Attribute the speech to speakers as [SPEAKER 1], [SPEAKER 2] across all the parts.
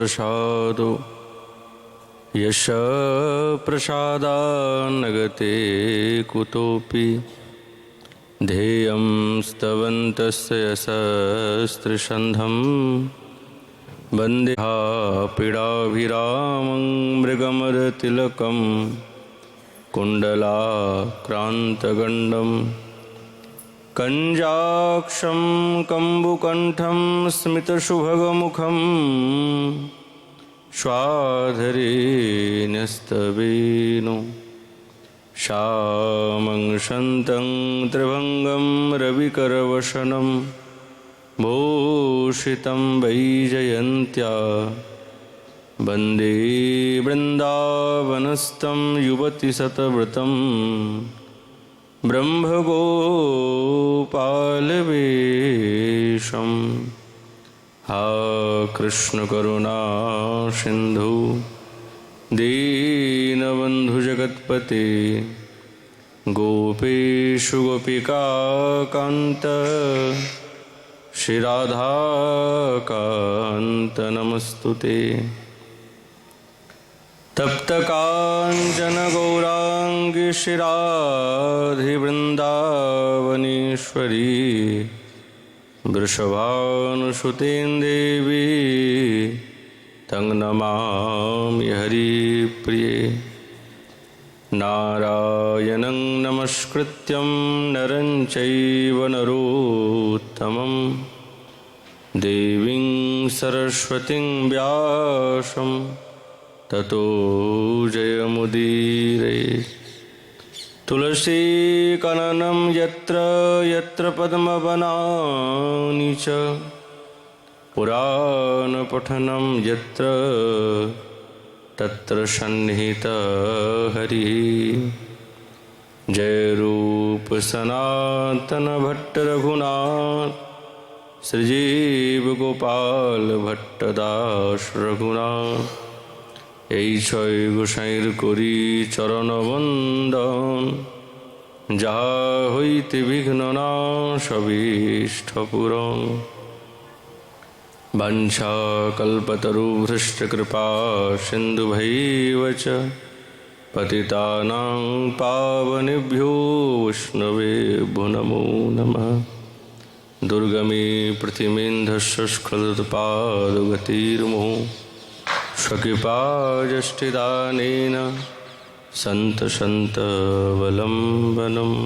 [SPEAKER 1] प्रसादो यश प्रसादान्नगते कुतोऽपि ध्येयं स्तवन्तस्य यशस्त्रसन्धं वन्दे पीडाभिरामं मृगमदतिलकं कुण्डलाक्रान्तगण्डं कञ्जाक्षं कम्बुकण्ठं स्मितशुभगमुखं स्वाधरेण्यस्तवेनो श्यामं शन्तं त्रिभङ्गं रविकरवशनं भूषितं वैजयन्त्या वन्दे वृन्दावनस्थं युवतिशतव्रतं ब्रह्मगोपालवेशम्। हा कृष्ण करुणा सिंधु दीनबंधु जगत्पते गोपेशु गोपिका कांत श्री राधा कांत नमस्तुते। तप्त कांचन गौरांगी श्री राधे वृंदावनेश्वरी वृषभानुसुतें देवी तं नमामि हरिप्रिये। नारायणं नमस्कृत्यं नरं चैव नरोत्तमं देवीं सरस्वतीं व्यासं ततो जयमुदीरये। तुलसी कननं यत्र यत्र पद्मवनानि च पुराणपठनं यत्र तत्र सन्निहितः हरिः। जय रूप सनातन भट्ट रघुनाथ श्रीजीव गोपाल भट्टदास रघुनाथ। এই ছয় গোসাইর করি চরণ বন্দন যাহা হইতে বিঘ্ন নাশবিষ্ঠ পুরং। বাঞ্ছা কল্পতরুভৃষ্ট কৃপা সিন্ধুভৈব চ পতিতানাং পাবনেভ্যো বৈষ্ণবেভ্যো নমো নমঃ। দুর্গমে প্রতিমেন্ধস্য স্খলৎপাদগতির্মোহ स्वकृपाजष्टिदानेन सन्तसन्तवलम्बनम्।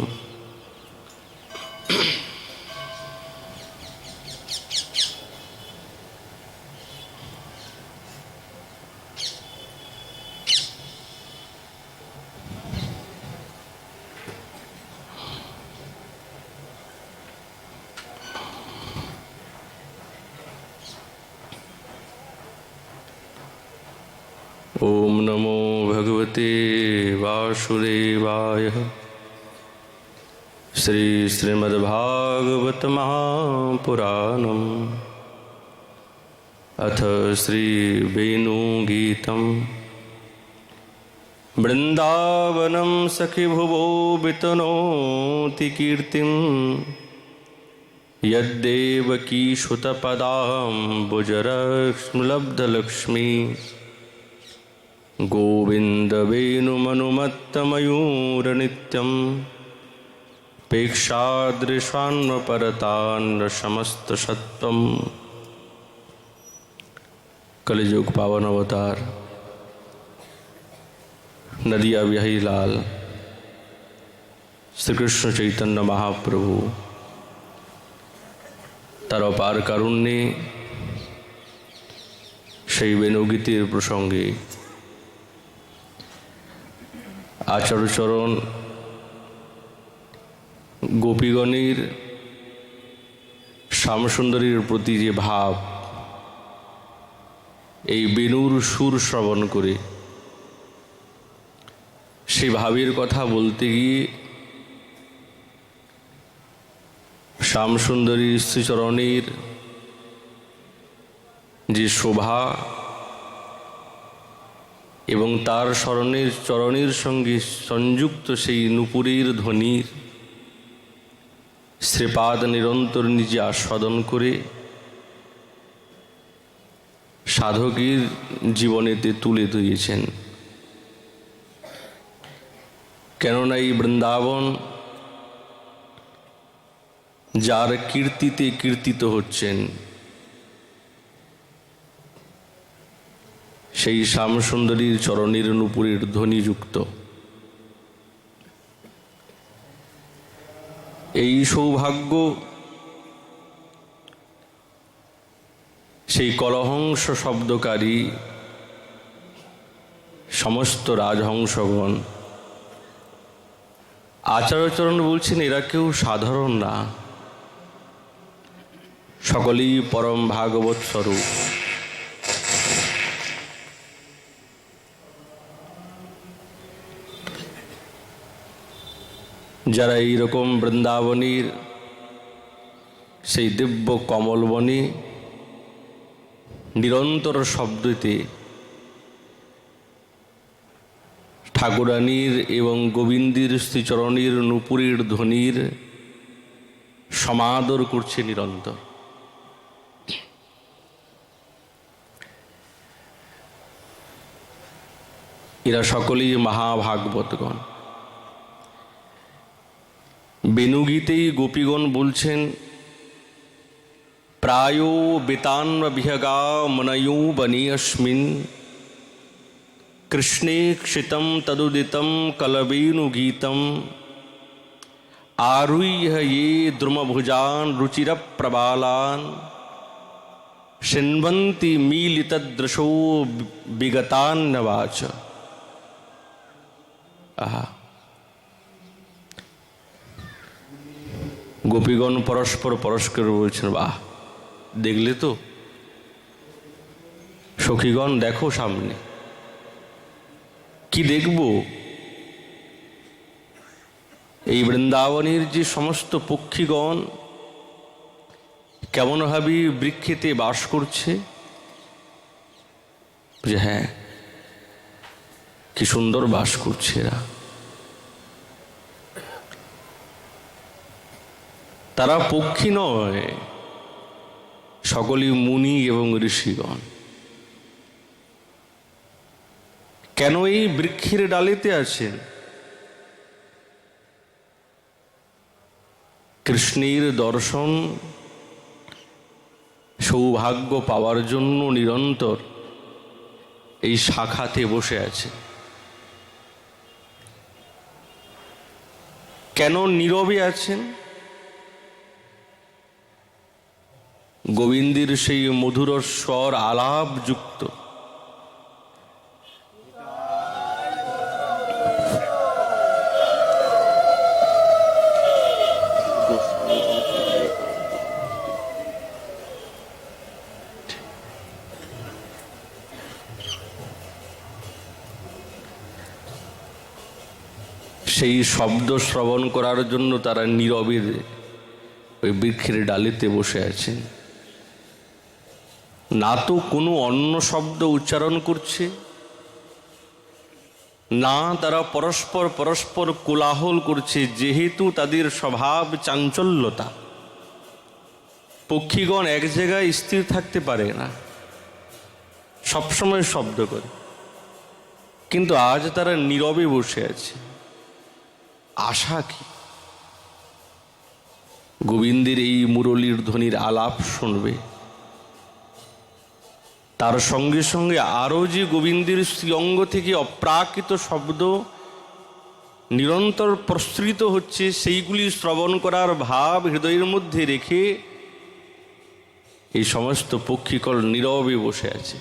[SPEAKER 1] ओम नमो भगवते वासुदेवाय। श्री श्रीमद्भागवत महापुराणम् अथ श्री वेणुगीतम्। वृंदावनं सखि भुवो वितनोति कीर्तिं यद्देवकी सुतपदाम्बुजरश्मिलब्धलक्ष्मी गोविंद वेणुमनुमत्तमयूरनित्यं पेक्षादृशान्वपरतान्न समस्तसत्त्वं। कलियुग पावन अवतार नदिया बिहारी लाल श्री कृष्ण चैतन्य महाप्रभु तार अपार कारुण्ये সেই বেণুগীতির প্রসঙ্গে आचार्यचरण गोपीगणेर श्यामसुंदरीर प्रति जे भाव এই বেণুর সুর শ্রবণ করে সেই ভাবের কথা বলতে গিয়ে শ্যামসুন্দরীর শ্রীচরণের যে শোভা এবং তার চরণের সঙ্গে সংযুক্ত সেই নুপুরের ধ্বনির শ্রীপাদ নিরন্তর নিজে আস্বাদন করে সাধকের জীবনেতে তুলে ধরিয়েছেন। কেননা এই বৃন্দাবন যার কীর্তিতে কীর্তিত হচ্ছেন, সেই শ্যামসুন্দরীর চরণের নূপুরের ধ্বনিযুক্ত এই সৌভাগ্য সেই কলহংস শব্দকারী সমস্ত রাজহংসগণ। আচার্যচরণ বলছেন এরা কেউ সাধারণ না, সকলেই পরম ভাগবত স্বরূপ। যারা এইরকম বৃন্দাবনীর সেই দিব্য কমলবনে নিরন্তর শব্দতে ঠাকুরানীর এবং গোবিন্দের শ্রীচরণের নূপুরের ধ্বনির সমাদর করছে নিরন্তর, এরা সকলেই মহাভাগবতগণ। বেণুগীতেই গোপীগণ বলছেন, প্রায়ো বেতান্বিহগা মনয়ো বনে অস্মিন কৃষ্ণে ক্ষিতম তদুদিতম কলবেণুগীতম আরুহ্য ये দ্রুমভুজান রুচিরপ্রবালান শৃण्वन्ति मीलितदृशो विगतान्नवाच। আহা, গোপীগণ পরস্পর পরস্পর বলছেন, বাহ, দেখলে তো সখীগণ, দেখো সামনে কি দেখব? এই বৃন্দাবনের যে সমস্ত পক্ষীগণ কেমনভাবে বৃক্ষেতে বাস করছে, যে হ্যাঁ, কি সুন্দর বাস করছে এরা। তারা পক্ষী নয়, সকলেই মুনি এবং ঋষিগণ। কেন এই বৃক্ষের ডালেতে আছেন? কৃষ্ণের দর্শন সৌভাগ্য পাওয়ার জন্য নিরন্তর এই শাখাতে বসে আছে। কেন নীরবে আছেন? গোবিন্দের সেই মধুর স্বর আলাপযুক্ত সেই শব্দ শ্রবণ করার জন্য তারা নীরবে ওই বৃক্ষের ডালিতে বসে আছেন। না তো কোনো অন্য শব্দ উচ্চারণ করছে, না তারা পরস্পর পরস্পর কোলাহল করছে, যেহেতু তাদের স্বভাব চাঞ্চল্যতা। পক্ষীগণ এক জায়গায় স্থির থাকতে পারে না, সবসময় শব্দ করে, কিন্তু আজ তারা নীরবে বসে আছে। আশা কি? গোবিন্দের এই মুরলীর ধ্বনির আলাপ শুনবে, তার সঙ্গে সঙ্গে আরও যে গোবিন্দের শ্রীঅঙ্গ থেকে অপ্রাকৃত শব্দ নিরন্তর প্রসৃত হচ্ছে, সেইগুলি শ্রবণ করার ভাব হৃদয়ের মধ্যে রেখে এই সমস্ত পক্ষীকল নীরবে বসে আছে।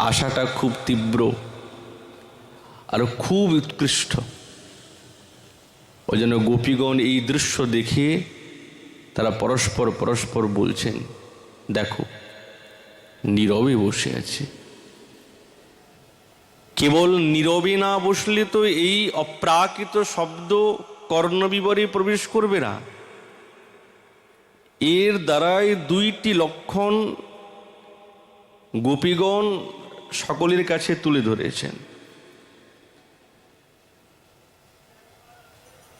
[SPEAKER 1] আশাটা খুব তীব্র আর খুব উৎকৃষ্ট। ওই জন্য গোপীগণ এই দৃশ্য দেখে তারা পরস্পর পরস্পর বলছেন, দেখো নীরবে বসে আছে। কেবল নীরবে না বসলে তো এই অপ্রাকৃত শব্দ কর্ণবিবরে প্রবেশ করবে না। এর দ্বারাই দুইটি লক্ষণ গোপীগণ সকলের কাছে তুলে ধরেছেন।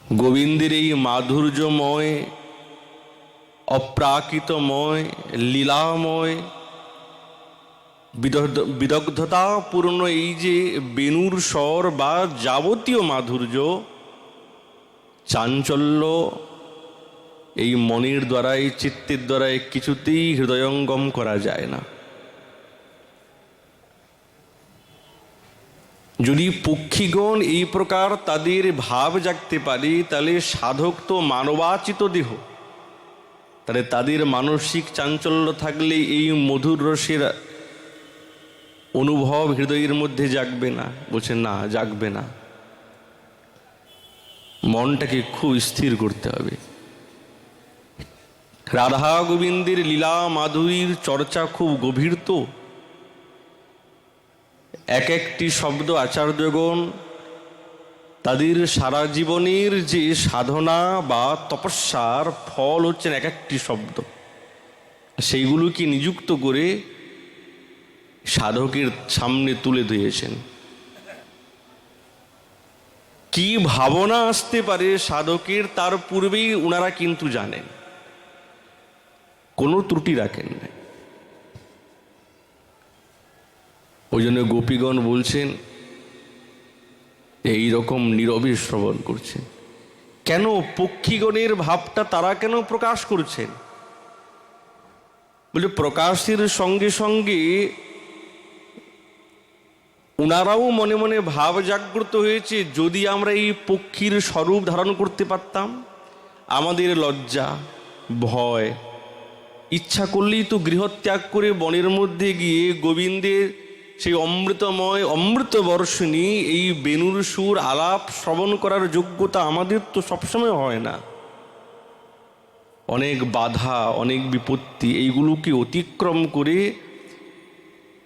[SPEAKER 1] গোবিন্দের এই মাধুর্যময় অপ্রাকৃতময়, লীলাময়, বিদগ্ধতাপূর্ণ এই যে বেণুর স্বর বা যাবতীয় মাধুর্য, চাঞ্চল্য এই মনের দ্বারাই, চিত্তের দ্বারাই কিছুতেই হৃদয়ঙ্গম করা যায় না। যদি পক্ষীগণ এই প্রকার তাদের ভাব জাগতে পারে, তাহলে সাধক তো মানবাচিত দেহ, তাহলে তাদের মানসিক চাঞ্চল্য থাকলে এই মধুর রসের অনুভব হৃদয়ের মধ্যে জাগবে না। বলছে না, জাগবে না। মনটাকে খুব স্থির করতে হবে। রাধা গোবিন্দের লীলা মাধুরীর চর্চা খুব গভীর, তো এক একটি শব্দ আচার্যগণ তাদের সারা জীবনের যে সাধনা বা তপস্যার ফল হচ্ছেন এক একটি শব্দ, সেইগুলোকে নিযুক্ত করে সাধকের সামনে তুলে দিয়েছেন। কি ভাবনা আসতে পারে সাধকের, তার পূর্বেই ওনারা কিন্তু জানেন, কোনো ত্রুটি রাখেন না। ওই জন্য গোপীগণ বলছেন এই রকম নীরবে শ্রবণ করছেন। কেন পক্ষীগণের ভাবটা তারা কেন প্রকাশ করছেন? বলে প্রকাশের সঙ্গে সঙ্গে ওনারাও মনে মনে ভাব জাগ্রত হয়েছে, যদি আমরা এই পক্ষীর স্বরূপ ধারণ করতে পারতাম, আমাদের লজ্জা, ভয়, ইচ্ছা করলেই তো গৃহত্যাগ করে বনের মধ্যে গিয়ে গোবিন্দের সেই অমৃতময় অমৃত বর্ষণী এই বেণুর সুর আলাপ শ্রবণ করার যোগ্যতা আমাদের তো সবসময় হয় না। অনেক বাধা, অনেক বিপত্তি, এইগুলোকে অতিক্রম করে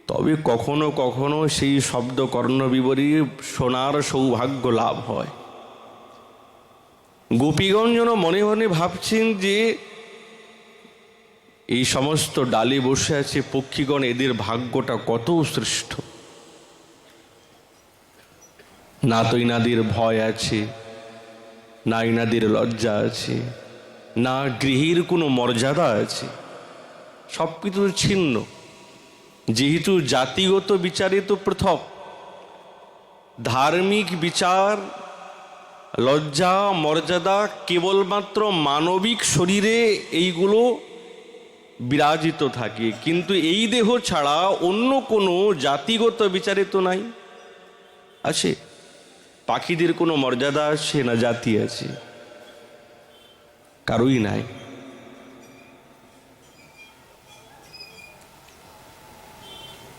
[SPEAKER 1] তবে কখনো কখনো সেই শব্দ কর্ণবিবরী শোনার সৌভাগ্য লাভ হয়। গোপীগণ যেন মনে মনে ভাবছেন যে এই সমস্ত ডালে বসে আছে পক্ষীগণ, এদের ভাগ্যটা কত শ্রেষ্ঠ। না তো ইনাদের ভয় আছে, না ইনাদের লজ্জা আছে, না গৃহীর কোনো মর্যাদা আছে, সব কিছু ছিন্ন। যেহেতু জাতিগত বিচারে তো পৃথক, ধার্মিক বিচার, লজ্জা, মর্যাদা কেবলমাত্র মানবিক শরীরে এইগুলো বিরাজিত থাকে, কিন্তু এই দেহ ছাড়া অন্য কোনো জাতিগত বিচারে তো নাই। আছে? পাখিদের কোনো মর্যাদা আছে না জাতি আছে? কারোই নাই।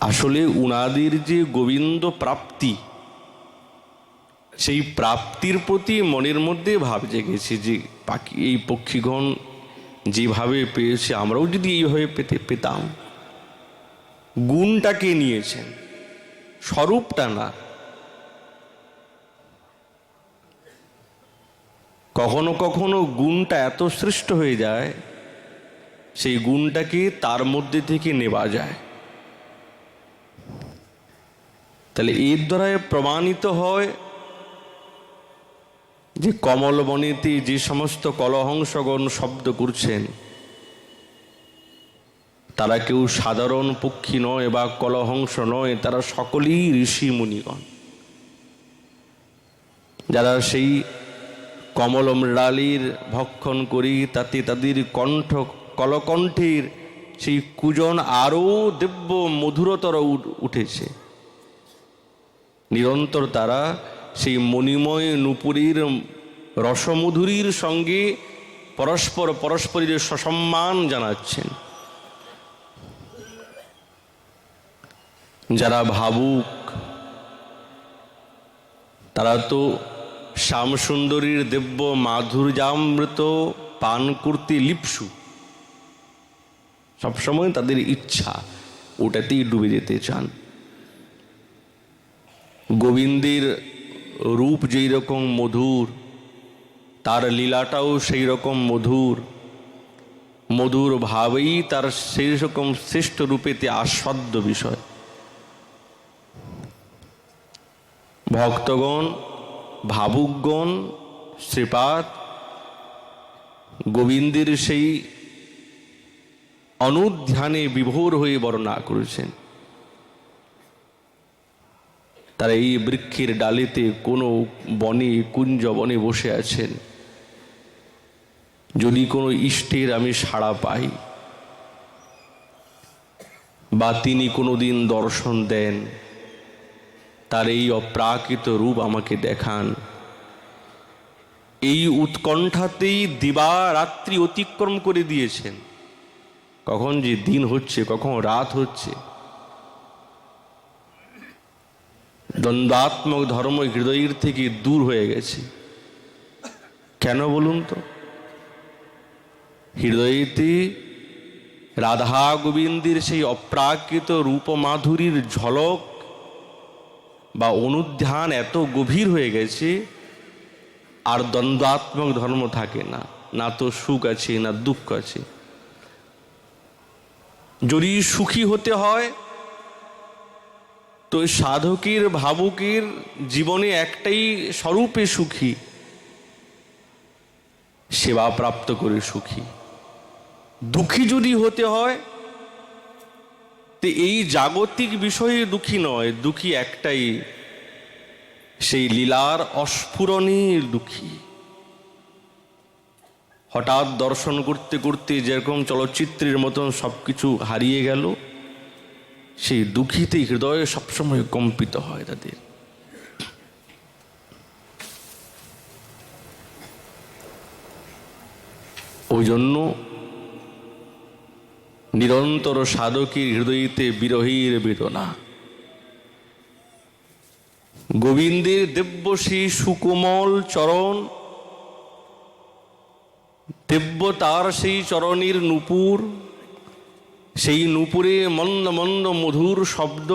[SPEAKER 1] আসলে উনাদের যে গোবিন্দ প্রাপ্তি, সেই প্রাপ্তির প্রতি মনের মধ্যে ভাব জেগেছে যে পাখি এই পক্ষীগণ যেভাবে পেয়েছে আমরাও যদি এইভাবে পেতাম। গুণটাকে নিয়েছেন, স্বরূপটা না। কখনো কখনো গুণটা এত শ্রেষ্ঠ হয়ে যায়, সেই গুণটাকে তার মধ্যে থেকে নেওয়া যায়। তাহলে এর দ্বারা প্রমাণিত হয় যে কমলবনেতে যে সমস্ত কলহংসগণ শব্দ করছেন, তারা কেউ সাধারণ পক্ষী নয় বা কলহংস নয়, তারা সকলেই ঋষি মুনিগণ, যারা সেই কমল মৃণালীর ভক্ষণ করি তাতে তাদের কণ্ঠ কলকণ্ঠের সেই কুজন আরও দিব্য মধুরতর উঠেছে। নিরন্তর তারা সেই মণিময় নূপুরের রসমধুরীর সঙ্গে পরস্পরের সসম্মান জানাচ্ছেন। যারা ভাবুক তারা তো শ্যামসুন্দরীর দিব্য মাধুর্যামৃত পান করতে লিপ্সু, সবসময় তাদের ইচ্ছা ওটাতেই ডুবে যেতে চান। গোবিন্দের রূপ যেই রকম মধুর, তার লীলাটাও সেই রকম মধুর, মধুর ভাবেই তার সেই রকম শ্রেষ্ঠ রূপেতে আস্বাদ্য বিষয়। ভক্তগণ, ভাবুকগণ, শ্রীপাদ গোবিন্দের সেই অনুধ্যানে বিভোর হয়ে বর্ণনা করেছেন। তারা এই বৃক্ষের ডালেতে কোনো বনে, কুঞ্জ বনে বসে আছেন। যদি কোনো ইষ্টের আমি সাড়া পাই বা তিনি কোনোদিন দর্শন দেন, তার এই অপ্রাকৃত রূপ আমাকে দেখান, এই উৎকণ্ঠাতেই দিবা রাত্রি অতিক্রম করে দিয়েছেন। কখন যে দিন হচ্ছে, কখন রাত হচ্ছে। দ্বন্দ্বাত্মক ধর্ম হৃদয়ের থেকে দূর হয়ে গেছে। কেন বলুন তো? হৃদয়েতে রাধা গোবিন্দের সেই অপ্রাকৃত রূপ মাধুরীর ঝলক বা অনুধ্যান এত গভীর হয়ে গেছে, আর দ্বন্দ্বাত্মক ধর্ম থাকে না। না তো সুখ আছে, না দুঃখ আছে। যদি সুখী হতে হয় তো সাধকের, ভাবুকের জীবনে একটাই স্বরূপে সুখী, সেবা প্রাপ্ত করে সুখী। দুঃখী যদি হতে হয় তো এই জাগতিক বিষয়ে দুঃখী নয়, দুঃখী একটাই, সেই লীলার অস্ফুরণের দুঃখী। হঠাৎ দর্শন করতে করতে যেরকম চলচ্চিত্রের মতন সবকিছু হারিয়ে গেল, সেই দুঃখীতে হৃদয় সবসময় কম্পিত হয় তাদের। ওই জন্য নিরন্তর সাধকের হৃদয়তে বিরহীর বেদনা। গোবিন্দের দিব্য সেই সুকোমল চরণ, দিব্য তার সেই চরণের নূপুর, সেই নূপুরে মন্দ মন্দ মধুর শব্দ।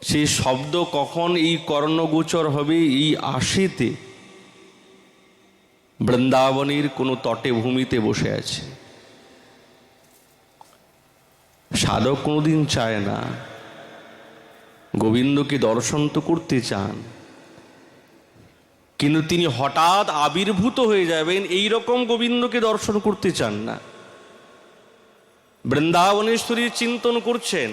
[SPEAKER 1] সেই শব্দ কখন এই কর্ণগোচর হবে? এই আশিতে বৃন্দাবনের কোনো তটে ভূমিতে বসে আছে। সাধক কোনোদিন চায় না, গোবিন্দকে দর্শন তো করতে চান, কিন্তু তিনি হঠাৎ আবির্ভূত হয়ে যাবেন এই রকম গোবিন্দকে দর্শন করতে চান না। বৃন্দাবনেশ্বরীর চিন্তন করছেন,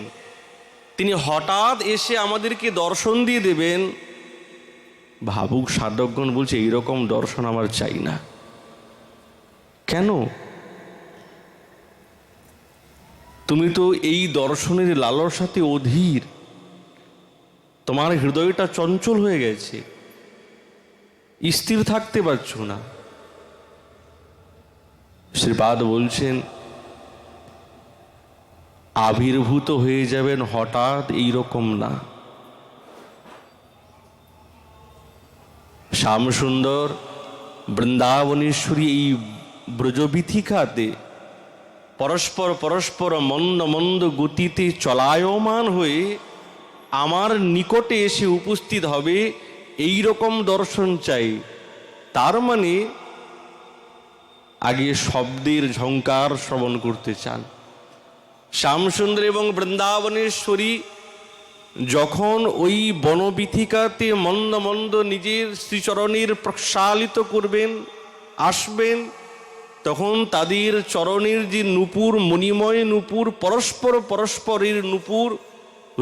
[SPEAKER 1] তিনি হঠাৎ এসে আমাদেরকে দর্শন দিয়ে দেবেন। ভাবুক সাধকগণ বলছে এইরকম দর্শন আমার চাই না। কেন? তুমি তো এই দর্শনের লালসাতে অধীর, তোমার হৃদয়টা চঞ্চল হয়ে গেছে, স্থির থাকতে পারছো না। শ্রীপাদ বলছেন আবির্ভূত হয়ে যাবেন হঠাৎ এইরকম না। শ্যামসুন্দর বৃন্দাবনেশ্বরী এই ব্রজবিথিকাতে পরস্পর পরস্পর মন্দ মন্দ গতিতে চলায়মান হয়ে আমার নিকটে এসে উপস্থিত হবে, এই রকম দর্শন চাই। তার মানে আগে শব্দের ঝংকার শ্রবণ করতে চান। শ্যামসুন্দর এবং বৃন্দাবনেশ্বরী যখন ওই বনবিথিকাতে মন্দ মন্দ নিজের শ্রীচরণের প্রক্ষালিত করবেন, আসবেন, তখন তাদের চরণের যে নূপুর, মণিময় নূপুর, পরস্পর পরস্পরের নূপুর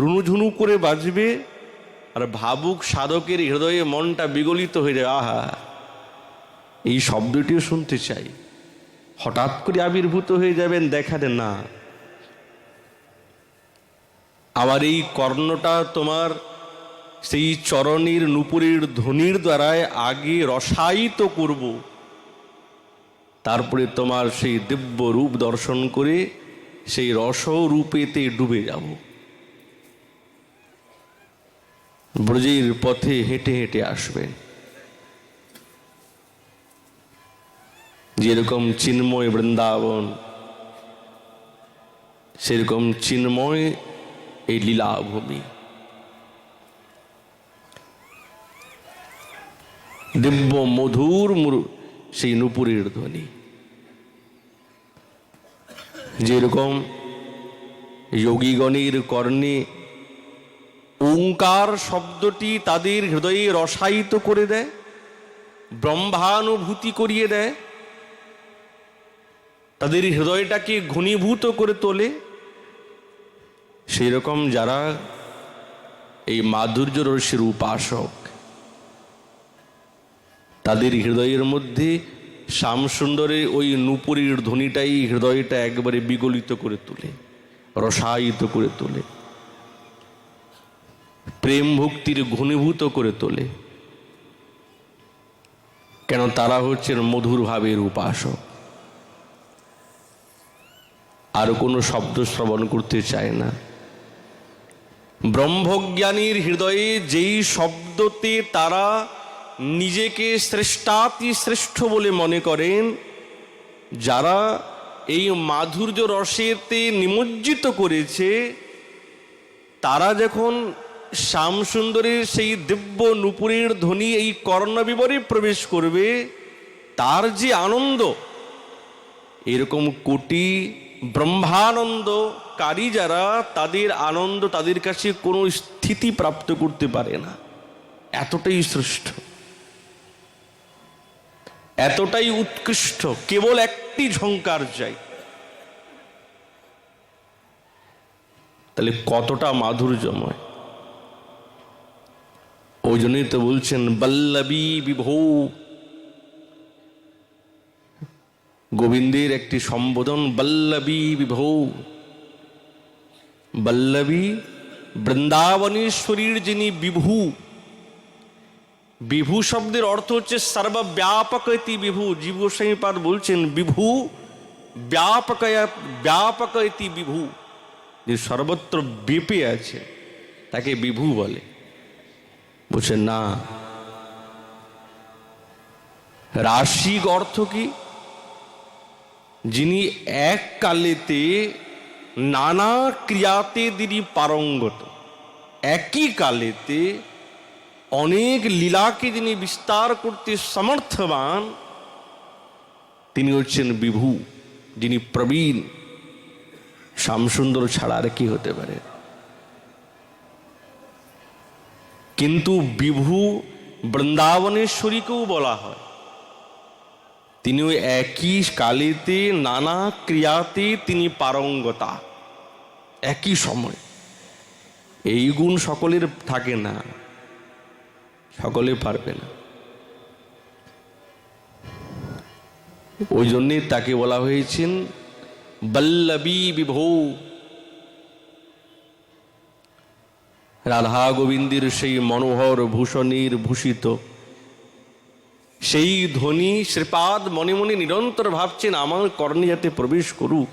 [SPEAKER 1] রুনুঝুনু করে বাজবে, আর ভাবুক সাধকের হৃদয়ে মনটা বিগলিত হয়ে যায়, আহা এই শব্দটিও শুনতে চাই। হঠাৎ করে আবির্ভূত হয়ে যাবেন, দেখাতে না আমার এই কর্ণটা তোমার সেই চরণের নূপুরের ধ্বনির দ্বারায় আগে রসায়িত করব, তারপরে তোমার সেই দিব্য রূপ দর্শন করে সেই রসরূপেতে ডুবে যাব। ব্রজের পথে হেঁটে হেঁটে আসবেন। যেরকম চিন্ময় বৃন্দাবন, সেরকম চিন্ময় এই লীলাভূমি। দিব্য মধুর সেই নূপুরের ধ্বনি। যেরকম যোগীগণের কর্ণে ওঙ্কার শব্দটি তাদের হৃদয়ে রসায়িত করে দেয়, ব্রহ্মানুভূতি করিয়ে দেয়, তাদের হৃদয়টাকে ঘনীভূত করে তোলে। সেই রকম যারা এই মাধুর্য রসের উপাসক, তাদের হৃদয়ের মধ্যে শ্যামসুন্দরের ওই নূপুরের ধ্বনিটাই হৃদয়টা একবারে বিগলিত করে তোলে, রসায়িত করে তোলে, প্রেম ভক্তির ঘনীভূত করে তোলে। কেন? তারা হচ্ছেন মধুর ভাবের উপাসক, আর কোনো শব্দ শ্রবণ করতে চায় না। ব্রহ্মজ্ঞানীর হৃদয়ে যেই শব্দতে তারা নিজেকে শ্রেষ্ঠাতি শ্রেষ্ঠ বলে মনে করেন, যারা এই মাধুর্য রসেতে নিমজ্জিত করেছে, তারা যখন শ্যামসুন্দরের সেই দিব্য নূপুরের ধ্বনি এই কর্ণবিবরে প্রবেশ করবে, তার যে আনন্দ, এরকম কোটি ব্রহ্মানন্দকারী যারা, তাদের আনন্দ তাদের কাছে কোনো স্থিতি প্রাপ্ত করতে পারে না। এতটাই শ্রেষ্ঠ, এতটাই উৎকৃষ্ট, কেবল একটি ঝংকার চাই। তাহলে কতটা মাধুর্যময়! ওই জন্যই তো বলছেন বল্লভী বিভো। গোবিন্দের একটি সম্বোধন বল্লভী বিভো। বল্লভী বৃন্দাবনেশ্বরীর যিনি বিভু। বিভু শব্দের অর্থ হচ্ছে সর্বব্যাপক ইতি বিভু। জীব গোস্বামীপাদ বলছেন বিভু ব্যাপক ইতি বিভু, যে সর্বত্র ব্যাপে আছে, তাকে বিভু বলে। বলছেন না, রাশিক অর্থ কি? যিনি এক কালেতে নানা ক্রিয়াতে তিনি পারঙ্গত, একই কালেতে অনেক লীলাকে যিনি বিস্তার করতে সমর্থবান, তিনি হচ্ছেন বিভু, যিনি প্রবীণ। শ্যামসুন্দর ছাড়া আর কি হতে পারে? কিন্তু বিভু বৃন্দাবনেশ্বরীকেও বলা হয়। তিনিও একই কালেতে নানা ক্রিয়াতে তিনি পারঙ্গতা, একই সময়। এই গুণ সকলের থাকে না, সকলে পারবে না। ওই জন্যে তাকে বলা হয়েছেন বল্লভী বিভো। রাধা গোবিন্দের সেই মনোহর ভূষণের ভূষিত সেই ধ্বনি শ্রীপাদ মনে মনে নিরন্তর ভাবছেন, আমার কর্ণে যাতে প্রবেশ করুক,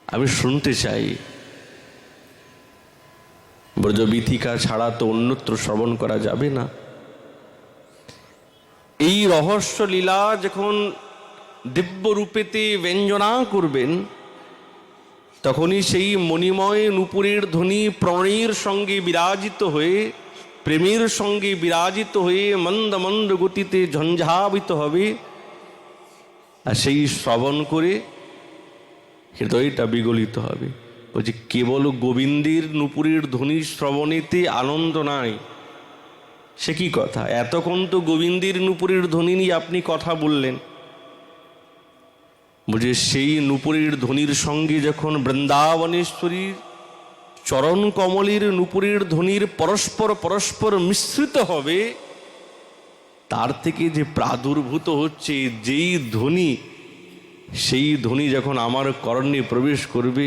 [SPEAKER 1] আমি শুনতে চাই। ব্রজবীথিকা ছাড়া তো অন্যত্র শ্রবণ করা যাবে না। এই রহস্য লীলা যখন দিব্য রূপেতে ব্যঞ্জনা করবেন, তখনই সেই মণিময় নূপুরের ধ্বনি প্রণয়ের সঙ্গে বিরাজিত হয়ে, প্রেমের সঙ্গে বিরাজিত হয়ে মন্দ মন্দ গতিতে ঝঞ্ঝাবিত হবে। আর সেই শ্রবণ করে হৃদয়টা বিগলিত হবে। বলছে কেবল গোবিন্দের নূপুরের ধ্বনি শ্রবণেতে আনন্দ নাই, সে কি কথা? এতক্ষণ তো গোবিন্দের নূপুরের ধ্বনি নিয়ে আপনি কথা বললেন। বলছে সেই নূপুরের ধ্বনির সঙ্গে যখন বৃন্দাবনেশ্বরীর চরণ কমলের নূপুরের ধ্বনির পরস্পর পরস্পর মিশ্রিত হবে, তার থেকে যে প্রাদুর্ভূত হচ্ছে যেই ধ্বনি, সেই ধ্বনি যখন আমার কর্ণে প্রবেশ করবে,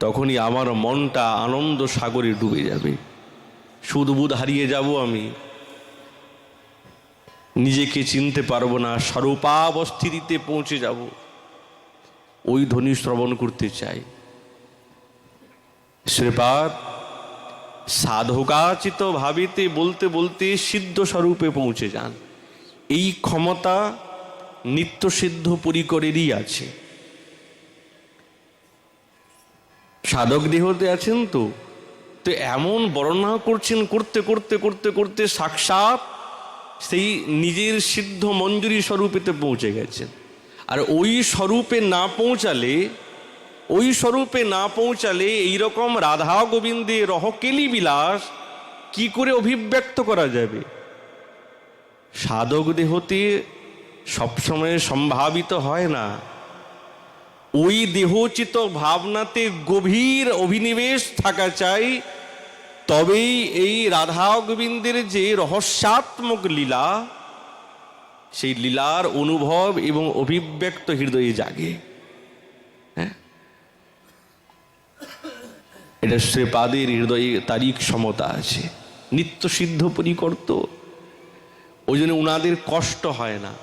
[SPEAKER 1] তখনই আমার মনটা আনন্দ সাগরে ডুবে যাবে। সুদবুদ হারিয়ে যাব, আমি নিজেকে চিনতে পারবো না, স্বরূপাবস্থিতিতে পৌঁছে যাব। ওই ধ্বনি শ্রবণ করতে চাই। শ্রীপাদ সাধকাচিত ভাবিতে বলতে বলতে সিদ্ধ স্বরূপে পৌঁছে যান। এই ক্ষমতা নিত্য সিদ্ধ পরিকরেরই আছে। সাধক দেহতে আছেন তো এমন বর্ণনা করছেন, করতে করতে করতে করতে সাক্ষাৎ সেই নিজের সিদ্ধ মঞ্জুরি স্বরূপেতে পৌঁছে গেছেন। আর ওই স্বরূপে না পৌঁছালে এইরকম রাধা গোবিন্দের রহকেলি বিলাস কি করে অভিব্যক্ত করা যাবে? সাধক দেহতে সবসময় সম্ভাবিত হয় না। ওই দেহোচিত ভাবনাতে গভীর অভিনিবেশ থাকা চাই, তবেই এই রাধা গোবিন্দের যে রহস্যাত্মক লীলা, সেই লীলার অনুভব এবং অভিব্যক্ত হৃদয়ে জাগে। হ্যাঁ, এটা শ্রীপাদের হৃদয়ে তারিখ সমতা আছে, নিত্য সিদ্ধ পরিকর্ত। ওই জন্য উনাদের কষ্ট হয় না।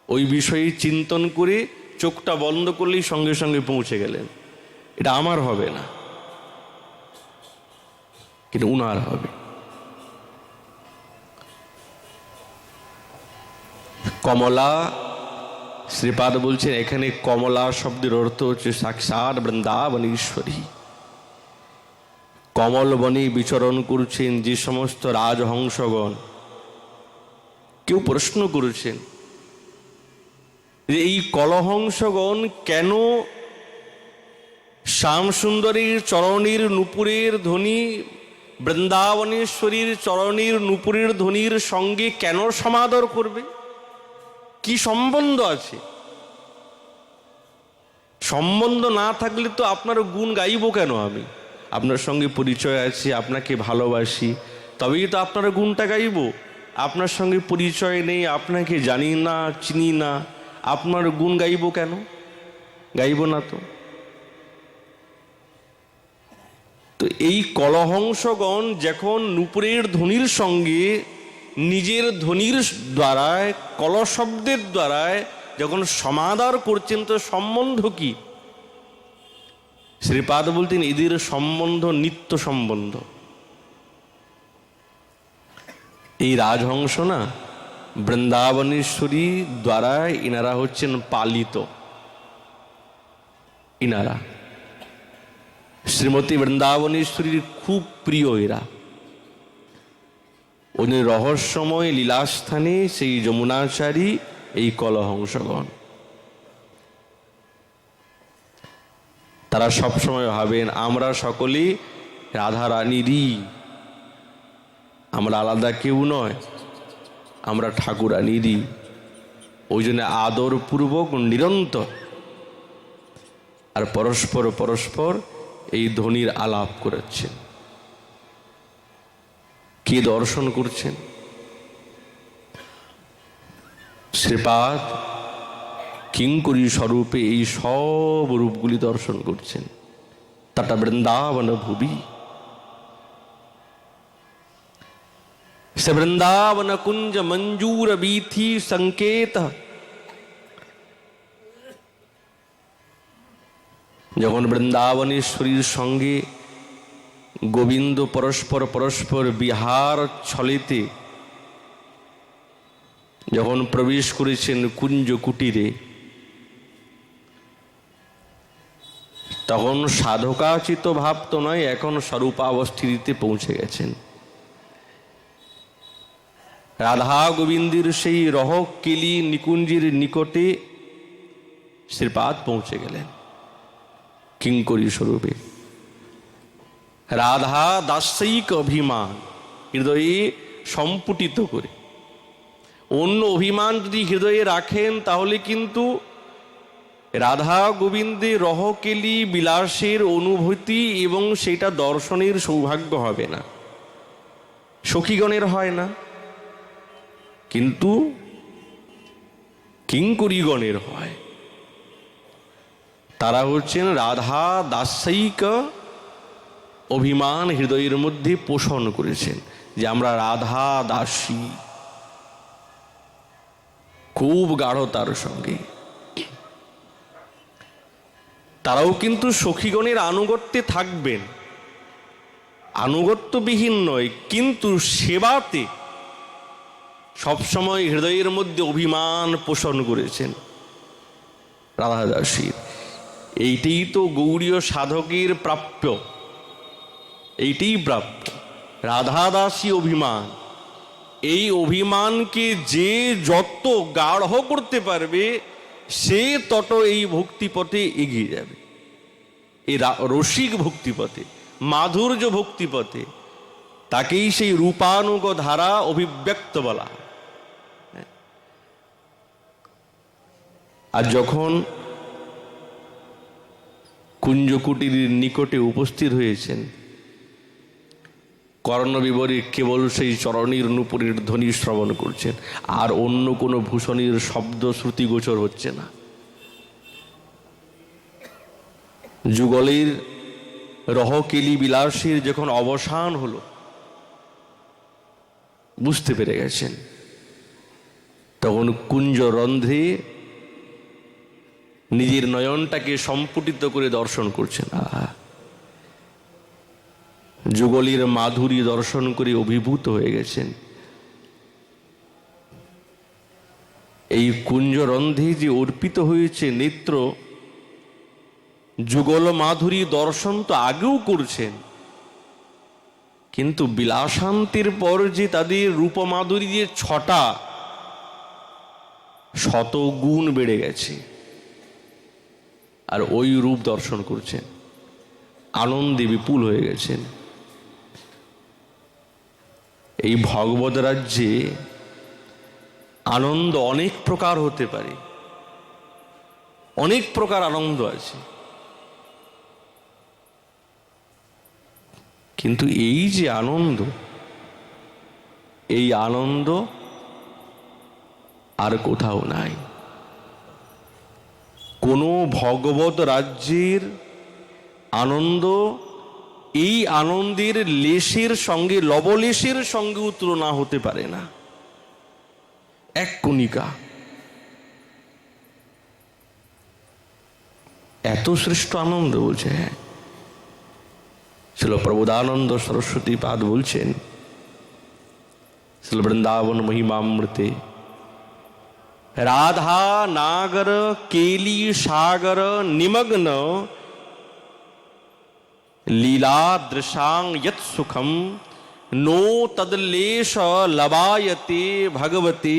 [SPEAKER 1] ওই বিষয়ে চিন্তন করে চোখটা বন্ধ করলেই সঙ্গে সঙ্গে পৌঁছে গেলেন। এটা আমার হবে না, কিন্তু উনার হবে। কমলা, শ্রীপাদ বলছেন এখানে কমলা শব্দের অর্থ হচ্ছে সাক্ষাৎ বৃন্দাবনেশ্বরী। কমল বনে বিচরণ করছেন যে সমস্ত রাজহংসগণ। কেউ প্রশ্ন করেছেন যে এই কলহংসগণ কেন শ্যামসুন্দরীর চরণের নূপুরের ধ্বনি বৃন্দাবনেশ্বরীর চরণের নূপুরের ধ্বনির সঙ্গে কেন সমাদর করবে? কি সম্বন্ধ আছে? সম্বন্ধ না থাকলে তো আপনার গুণ গাইব কেন? আমি আপনার সঙ্গে পরিচয় আছে, আপনাকে ভালোবাসি, তবেই তো আপনার গুণটা গাইব। আপনার সঙ্গে পরিচয় নেই, আপনাকে জানি না, চিনি না, আপনার গুণ গাইব কেন? গাইব না তো। তো এই কলহংসগণ যখন নূপুরের ধ্বনির সঙ্গে নিজের ধ্বনির দ্বারায়, কলশব্দের দ্বারায় যখন সমাদর করছেন, তো সম্বন্ধ কি? শ্রীপাদ বলতেন এদের সম্বন্ধ নিত্য সম্বন্ধ। এই রাজহংস না, বৃন্দাবনেশ্বরী দ্বারা ইনারা হচ্ছেন পালিত। ইনারা শ্রীমতী বৃন্দাবনেশ্বরীর খুব প্রিয় এরা। ওই রহস্যময় লীলাস্থানে সেই যমুনাচারী এই কলহংসগণ, তারা সবসময় ভাবেন আমরা সকলেই রাধা রানীরই, আমরা আলাদা কেউ নয়, আমরা ঠাকুরানীরই। ওই জন্য আদরপূর্বক নিরন্তর আর পরস্পর পরস্পর এই ধ্বনির আলাপ করেছেন। কে দর্শন করছেন? শ্রীপাদ কিঙ্করী স্বরূপে এই সব রূপগুলি দর্শন করছেন। তট বৃন্দাবন ভুবি সে বৃন্দাবন কুঞ্জ মঞ্জুর বীথি সংকেত। যখন বৃন্দাবনেশ্বরীর সঙ্গে গোবিন্দ পরস্পর পরস্পর বিহার ছলেতে যখন প্রবেশ করেছেন কুঞ্জ কুটিরে, তখন সাধকাচিত ভাব তো নয়, এখন স্বরূপাবস্থিতিতে পৌঁছে গেছেন। রাধা গোবিন্দের সেই রহক কেলি নিকুঞ্জের নিকটে শ্রীপাদ পৌঁছে গেলেন কিঙ্করী স্বরূপে। রাধা দাস্যিক অভিমান হৃদয়ে সম্পুটিত করে, অন্য অভিমান যদি হৃদয়ে রাখেন তাহলে কিন্তু রাধা গোবিন্দের রহকেলি বিলাসের অনুভূতি এবং সেটা দর্শনের সৌভাগ্য হবে না। সখীগণের হয় না, কিন্তু কিঙ্করীগণের হয়। তারা হচ্ছেন রাধা দাস্যিক অভিমান হৃদয়ের মধ্যে পোষণ করেছেন যে আমরা রাধা দাসী, খুব গাঢ়তার সঙ্গে। তারাও কিন্তু সখীগণের আনুগত্যে থাকবেন, আনুগত্যবিহীন নয়, কিন্তু সেবাতে সবসময় হৃদয়ের মধ্যে অভিমান পোষণ করেছেন রাধা দাসীর। এইটাই তো গৌড়ীয় সাধকের প্রাপ্য, এইটাই প্রাপ্য, রাধা দাসী অভিমান। এই অভিমানকে যে যত গাঢ় করতে পারবে সে তত এই ভক্তিপথে এগিয়ে যাবে। এই রসিক ভক্তিপথে, মাধুর্য ভক্তিপথে, তাকেই সেই রূপানুগ ধারা অভিব্যক্ত বলা। আর যখন কুঞ্জকুটির নিকটে উপস্থিত হয়েছেন, কর্ণবিবরে কেবল সেই চরণীর নূপুরের ধ্বনি শ্রবণ করছেন, আর অন্য কোনো ভূষণীর শব্দ শ্রুতিগোচর হচ্ছে না। যুগলের রহকেলি বিলাসের যখন অবসান হলো, বুঝতে পেরে গেছেন, তখন কুঞ্জ রন্ধ্রে নিজের নয়নটাকে সম্পুটিত করে দর্শন করছেন। যুগলীর মাধুরী দর্শন করে অভিভূত হয়ে গেছেন। এই কুঞ্জরন্ধে যে অর্পিত হয়েছে নেত্র, যুগল মাধুরী দর্শন তো আগেও করছেন, কিন্তু বিলাসান্তের পর যে তাদের রূপমাধুরী যে ছটা শত গুণ বেড়ে গেছে, আর ওই রূপ দর্শন করছেন, আনন্দে বিপুল হয়ে গেছেন। এই ভগবত রাজ্যে আনন্দ অনেক প্রকার হতে পারে, অনেক প্রকার আনন্দ আছে, কিন্তু এই যে আনন্দ, এই আনন্দ আর কোথাও নাই। কোনো ভগবত রাজ্যের আনন্দ এই আনন্দের লেশের সঙ্গে, লবলেশের সঙ্গে তুলনা হতে পারে না। এক কণিকা, এত শ্রেষ্ঠ আনন্দ বলছে। হ্যাঁ, শ্রীল প্রবোধানন্দ সরস্বতী পাদ বলছেন, শ্রীল বৃন্দাবন মহিমামৃতে, রাধা নাগর কেলি সাগর নিমগ্ন লীলা দৃशां यत् सुखम नो तदलेश लवायते भगवते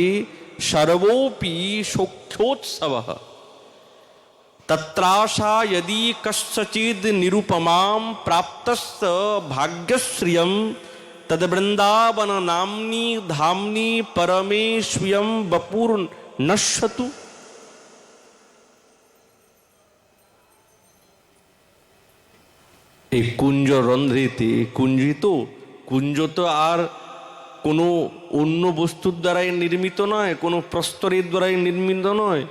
[SPEAKER 1] सर्वोपि सौख्योत्सवः तत्राशा यदि कस्यचिद् निरुपमां प्राप्तस्य भाग्यश्रियं तद् वृन्दावन नाम्नि धाम्नि परमे स्वीयं वपुर्नश्यतु। এই কুঞ্জ রন্ধ্রেতে, কুঞ্জ তো আর কোনো অন্য বস্তুর দ্বারাই নির্মিত নয়, কোনো প্রস্তরের দ্বারাই নির্মিত নয়।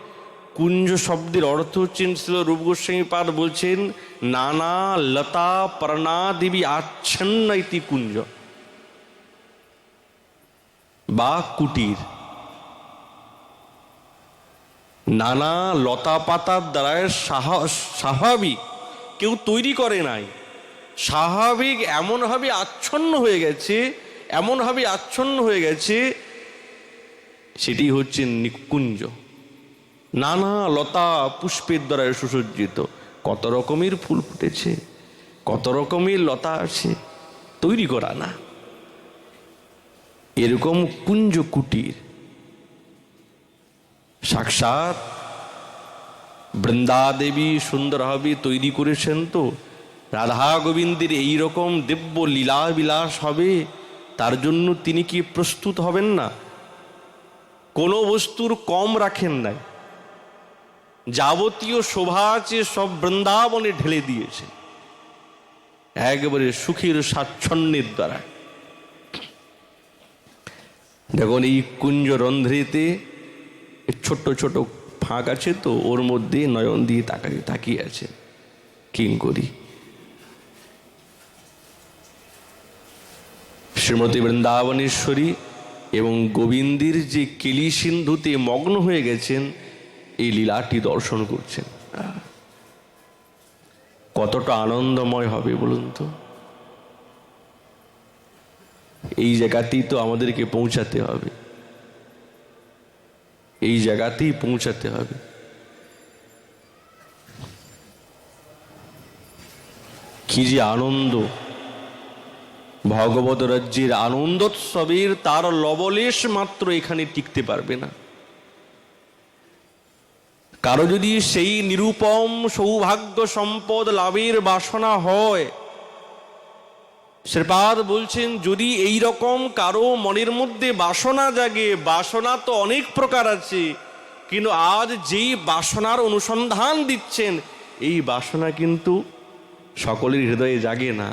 [SPEAKER 1] কুঞ্জ শব্দের অর্থ হচ্ছেন, শ্রীল রূপ গোস্বামী পাদ বলছেন, নানা লতা পর্ণাদিবি আচ্ছন্ন ইতি কুঞ্জ বা কুটির। নানা লতা পাতার দ্বারা স্বাভাবিক কেউ তৈরি করে নাই, স্বাভাবিক এমনভাবে আচ্ছন্ন হয়ে গেছে, এমনভাবে আচ্ছন্ন হয়ে গেছে, সেটি হচ্ছে নিকুঞ্জ। নানা লতা পুষ্পের দ্বারা সুসজ্জিত, কত রকমের ফুল ফুটেছে, কত রকমের লতা আছে, তৈরি করা না। এরকম কুঞ্জ কুটির সাক্ষাৎ বৃন্দাদেবী সুন্দরভাবে তৈরি করেছেন। তো রাধা গোবিন্দের এইরকম দিব্য লীলা বিলাস হবে, তার জন্য তিনি কি প্রস্তুত হবেন না? কোনো বস্তুর কম রাখেন নাই, যাবতীয় শোভা আছে সব বৃন্দাবনে ঢেলে দিয়েছে, একবারে সুখের স্বাচ্ছন্যের দ্বারা। দেখুন, এই কুঞ্জ রন্ধ্রেতে ছোট্ট ছোট ফাঁক আছে, তো ওর মধ্যে নয়ন দিয়ে তাকিয়ে আছে কিঙ্করী। শ্রীমতী বৃন্দাবনেশ্বরী এবং গোবিন্দের যে কেলি সিন্ধুতে মগ্ন হয়ে গেছেন, এই লীলাটি দর্শন করছেন। কতটা আনন্দময় হবে বলুন তো। এই জায়গাতেই তো আমাদেরকে পৌঁছাতে হবে, এই জায়গাতেই পৌঁছাতে হবে। কি যে আনন্দ! ভগবত রাজ্যের আনন্দোৎসবের তার লবলেশ মাত্র এখানে টিকতে পারবে না। কারো যদি সেই নিরুপম সৌভাগ্য সম্পদ লাভের বাসনা হয়, শ্রীপাদ বলছেন, যদি এই রকম কারো মনের মধ্যে বাসনা জাগে, বাসনা তো অনেক প্রকার আছে, কিন্তু আজ যেই বাসনার অনুসন্ধান দিচ্ছেন, এই বাসনা কিন্তু সকলের হৃদয়ে জাগে না।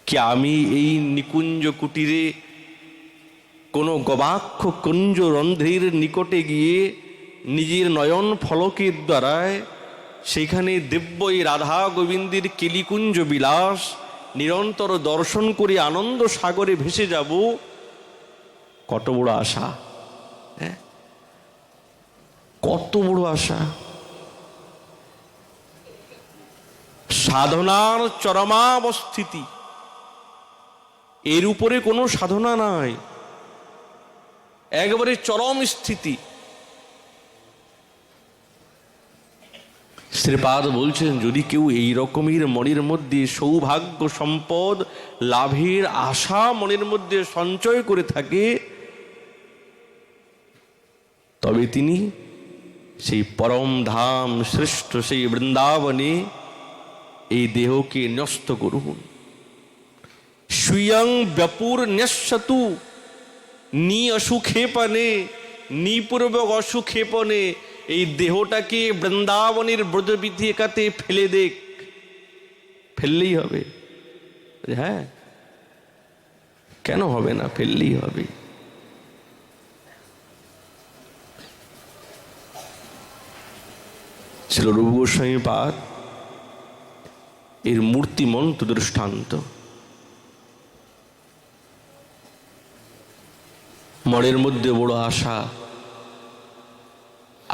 [SPEAKER 1] কি আমি এই নিকুঞ্জ কুটিরে কোনো গবাক্ষ কুঞ্জ রন্ধ্রের নিকটে গিয়ে নিজের নয়ন ফলকের দ্বারায় সেখানে দিব্য এই রাধা গোবিন্দের কেলিকুঞ্জ বিলাস নিরন্তর দর্শন করে আনন্দ সাগরে ভেসে যাব? কত বড় আশা, হ্যাঁ, কত বড় আশা! সাধনার চরমাবস্থিতি, এর উপরে কোনো সাধনা নাই, একবারে চরম স্থিতি। শ্রীপাদ বলছেন, যদি কেউ এই রকমের মনের মধ্যে সৌভাগ্য সম্পদ লাভের আশা মনের মধ্যে সঞ্চয় করে থাকে, তবে তিনি সেই পরম ধাম শ্রেষ্ঠ সেই বৃন্দাবনে এই দেহকে ন্যস্ত করুন। স্বয়ং ব্যাপুর ন্যস্যতু নি অসুক্ষেপনে, নিপূর্বক অসুক্ষেপনে এই দেহটাকে বৃন্দাবনের ব্রজবিধিকাতে ফেলে দেখ। ফেললেই হবে? হ্যাঁ, কেন হবে না? ফেললেই হবে। ছিল রূপ গোস্বামী পাদ এর মূর্তিমন্ত দৃষ্টান্ত। মনের মধ্যে বড় আশা,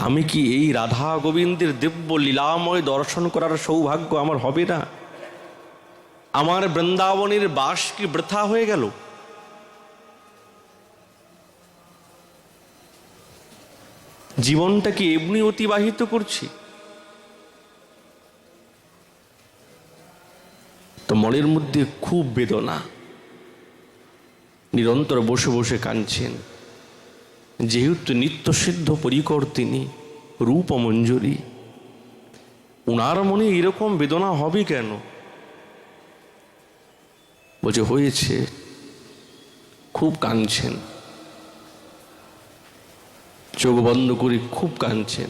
[SPEAKER 1] আমি কি এই রাধা গোবিন্দের দিব্য লীলাময় দর্শন করার সৌভাগ্য আমার হবে না? আমার বৃন্দাবনের বাস কি বৃথা হয়ে গেল? জীবনটা কি এমনি অতিবাহিত করছি? তো মনের মধ্যে খুব বেদনা, নিরন্তর বসে বসে কাঁদছেন। যেহেতু নিত্যসিদ্ধ পরিকর তিনি, রূপ মঞ্জুরি, ওনার মনে এরকম বেদনা হবে কেন? বলছে হয়েছে, খুব কাঁদছেন, চোখ বন্ধ করে খুব কাঁদছেন।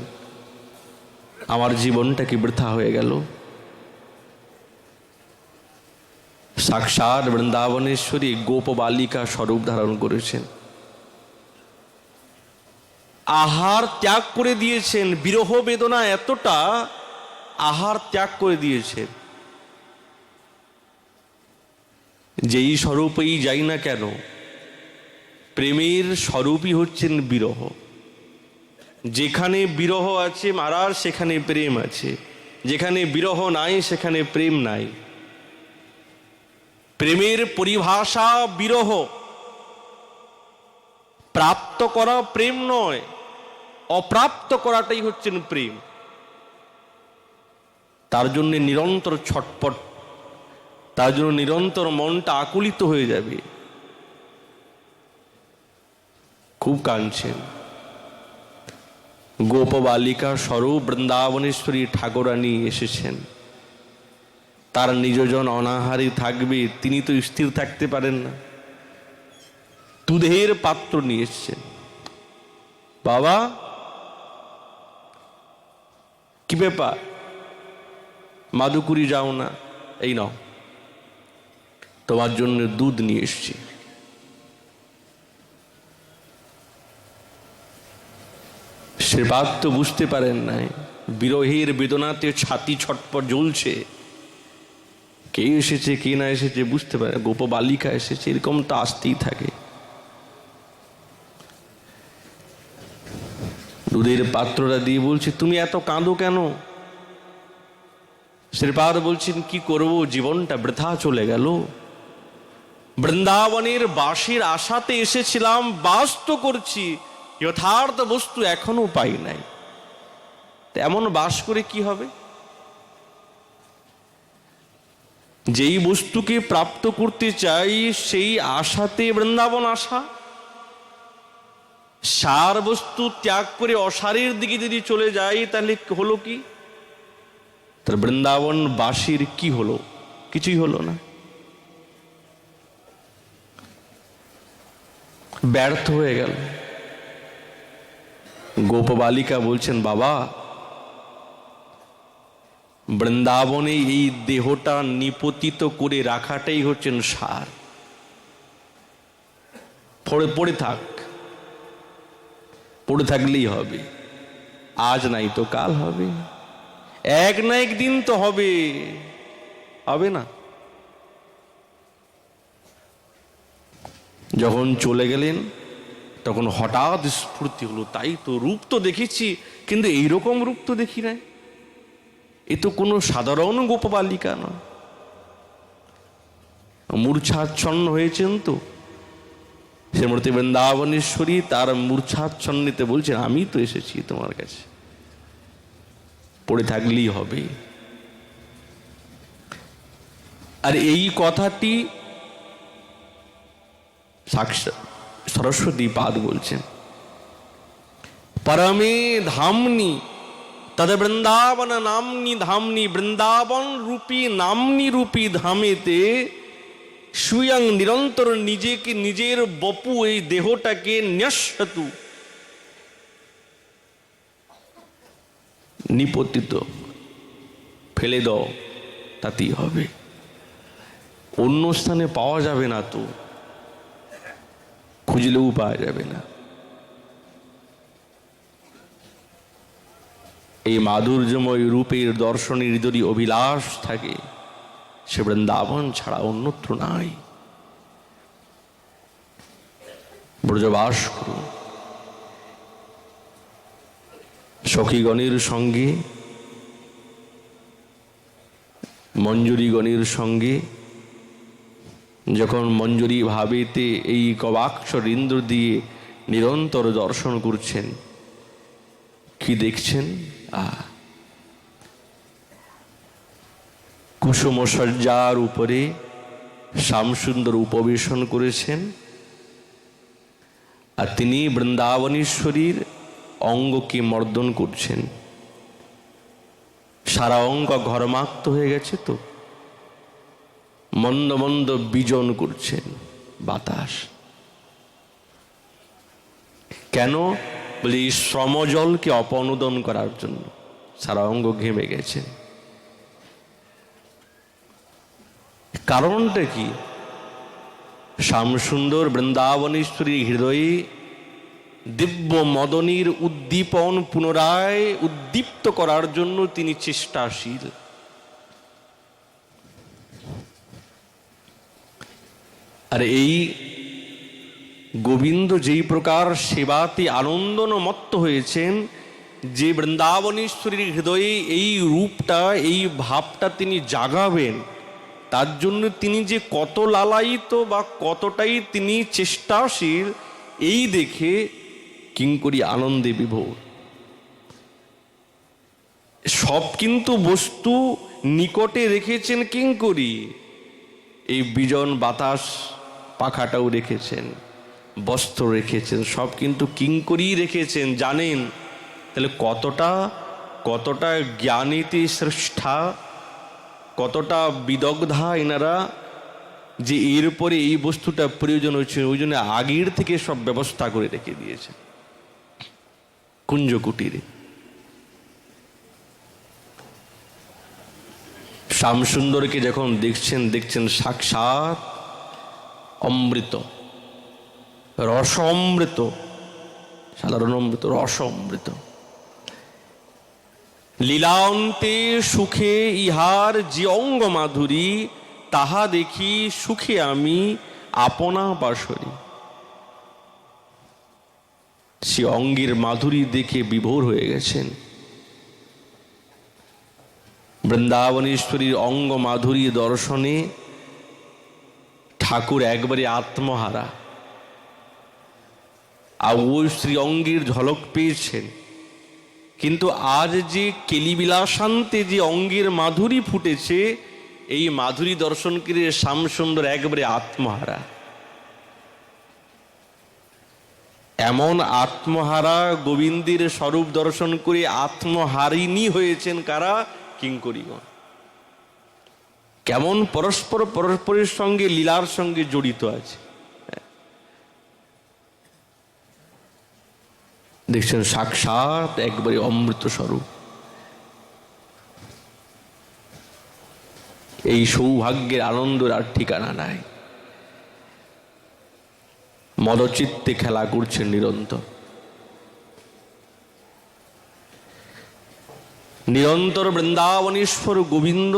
[SPEAKER 1] আমার জীবনটা কি বৃথা হয়ে গেল? সাক্ষাৎ বৃন্দাবনেশ্বরী গোপ বালিকা স্বরূপ ধারণ করেছেন, আহার ত্যাগ করে দিয়েছেন। বিরহ বেদনা এতটা, আহার ত্যাগ করে দিয়েছেন। যেই স্বরূপেই যাই না কেন, প্রেমের স্বরূপই হচ্ছেন বিরহ। যেখানে বিরহ আছে মহারাজ, সেখানে প্রেম আছে। যেখানে বিরহ নাই, সেখানে প্রেম নাই। প্রেমের পরিভাষা বিরহ। প্রাপ্ত করা প্রেম নয়, অপ্রাপ্ত করাটাই হচ্ছেন প্রেম। তার জন্য নিরন্তর ছটপট, তার জন্য নিরন্তর মনটা আকুলিত হয়ে যাবে। খুব কাঁদছেন। গোপ বালিকা স্বরূপ বৃন্দাবনেশ্বরী ঠাকুরানী এসেছেন। তার নিজজন অনাহারী থাকবে, তিনি তো স্থির থাকতে পারেন না। দুধের পাত্র নিয়ে এসছেন। বাবা, কি ব্যাপার? মাদুকুরি যাও না? এই নাও, তোমার জন্য দুধ নিয়ে এসছি। শ্রীপাদ তো বুঝতে পারেন নাই, বিরহের বেদনাতে ছাতি ছটপট জ্বলছে। কে এসেছে কে না এসেছে বুঝতে পারে, গোপ বালিকা এসেছে, এরকম তো আসতেই থাকে। দুধের পাত্রটা দিয়ে বলছে, তুমি এত কাঁদো কেন? শ্রীপাদ বলছেন, কি করব, জীবনটা বৃথা চলে গেল। বৃন্দাবনের বাসের আশাতে এসেছিলাম, বাস তো করছি, যথার্থ বস্তু এখনো পাই নাই। এমন বাস করে কি হবে? যেই বস্তুকে প্রাপ্ত করতে চাই, সেই আশাতে বৃন্দাবন আসা। সার বস্তু ত্যাগ করে অসারের দিকে যদি চলে যাই, তাহলে হলো কি? তার বৃন্দাবন বাসীর কি হলো? কিছুই হলো না, ব্যর্থ হয়ে গেল। গোপবালিকা বলছেন, বাবা, বৃন্দাবনে এই দেহটা নিপতিত করে রাখাটাই হচ্ছেন সার। পড়ে থাক, পড়ে থাকলেই হবে। আজ নাই তো কাল হবে, এক না একদিন তো হবে, হবে না? যখন চলে গেলেন তখন হঠাৎ স্ফূর্তি হলো, তাই তো, রূপ তো দেখেছি, কিন্তু এইরকম রূপ তো দেখি নাই। এ তো কোনো সাধারণ গোপবালিকা নয়, মূর্ছাচ্ছন্ন হয়েছেন তো। শ্রীমতী বৃন্দাবনেশ্বরী তার মূর্ছাচ্ছন্নিতে বলছেন, আমি তো এসেছি তোমার কাছে, পড়ে থাকলেই হবে। আর এই কথাটি সাক্ষাৎ সরস্বতী পাদ বলছেন, পরমে ধামনি তদ বৃন্দাবন নামনি ধামনি, বৃন্দাবন রূপী নামনি রূপী ধামেতে স্বয়ং নিরন্তর নিজেকে, নিজের বপু এই দেহটাকে ন্যস্যতু, নিপতিত, ফেলে দাও, তাতেই হবে। অন্য স্থানে পাওয়া যাবে না তো, খুঁজলেও পাওয়া যাবে না। এই মাধুর্যময় রূপের দর্শনের যদি অভিলাষ থাকে, সে বৃন্দাবন ছাড়া অন্যত্র নাই। ব্রজবাস করুন, সখীগণের সঙ্গে, মঞ্জুরিগণের সঙ্গে যখন মঞ্জুরি ভাবেতে এই গবাক্ষর ইন্দ্র দিয়ে নিরন্তর দর্শন করছেন, কি দেখছেন? কুসুম সজ্জার উপরে শ্যামসুন্দর উপবেশন করেছেন, আর তিনি বৃন্দাবনেশ্বরীর অঙ্গকে মর্দন করছেন। সারা অঙ্গ ঘরমাক্ত হয়ে গেছে তো, মন্দ মন্দ বিজন করছেন বাতাস। কেন? বলে এই শ্রমজলকে অপনোদন করার জন্য সারা অঙ্গ ঘেমে গেছে। কারণটা কি? শ্যামসুন্দর বৃন্দাবনেশ্বরীর হৃদয়ে দিব্য মদনীর উদ্দীপন পুনরায় উদ্দীপ্ত করার জন্য তিনি চেষ্টাশীল। আর এই গোবিন্দ যেই প্রকার সেবাতে আনন্দনমত্ত হয়েছেন, যে বৃন্দাবনেশ্বরীর হৃদয়ে এই রূপটা, এই ভাবটা তিনি জাগাবেন, তার জন্য তিনি যে কত লালায়িত বা কতটাই তিনি চেষ্টাশীল, এই দেখে কিঙ্করী আনন্দে বিভোর। সব কিন্তু বস্তু নিকটে রেখেছেন কিঙ্করী, এই বিজন বাতাস পাখাটাও রেখেছেন, বস্ত্র রেখেছেন, সব কিন্তু কিঙ্করী রেখেছেন। জানেন তাহলে কতটা জ্ঞানীতি শ্রেষ্ঠা, কতটা বিদগ্ধা এনারা, যে এরপরে এই বস্তুটা প্রয়োজন হচ্ছে, ওই জন্য আগের থেকে সব ব্যবস্থা করে রেখে দিয়েছে কুঞ্জ কুটিরে। শ্যামসুন্দরকে যখন দেখছেন সাক্ষাৎ অমৃত, রস অমৃত, সাধারণ অমৃত, রস অমৃত। লীলান্তে সুখে ইহার যে অঙ্গ মাধুরী, তাহা দেখি সুখে আমি আপনা বাসরি। সে অঙ্গের মাধুরী দেখে বিভোর হয়ে গেছেন। বৃন্দাবনেশ্বরীর অঙ্গ মাধুরী দর্শনে ঠাকুর একবারে আত্মহারা, আর ওই শ্রী অঙ্গের ঝলক পেয়েছেন। কিন্তু আজ যে কেলিবিলাসান্তে যে অঙ্গের মাধুরী ফুটেছে, এই মাধুরী দর্শন করে শ্যামসুন্দর একবারে আত্মহারা। এমন আত্মহারা গোবিন্দের স্বরূপ দর্শন করে আত্মহারিণী হয়েছেন কারা? কিঙ্করীগণ। কেমন পরস্পরের সঙ্গে লীলার সঙ্গে জড়িত আছে। দেখছেন সাক্ষাৎ একবারে অমৃত স্বরূপ। এই সৌভাগ্যের আনন্দের আর ঠিকানা নাই। মদচিত্তে খেলা করছেন নিরন্তর, নিরন্তর বৃন্দাবনেশ্বর গোবিন্দ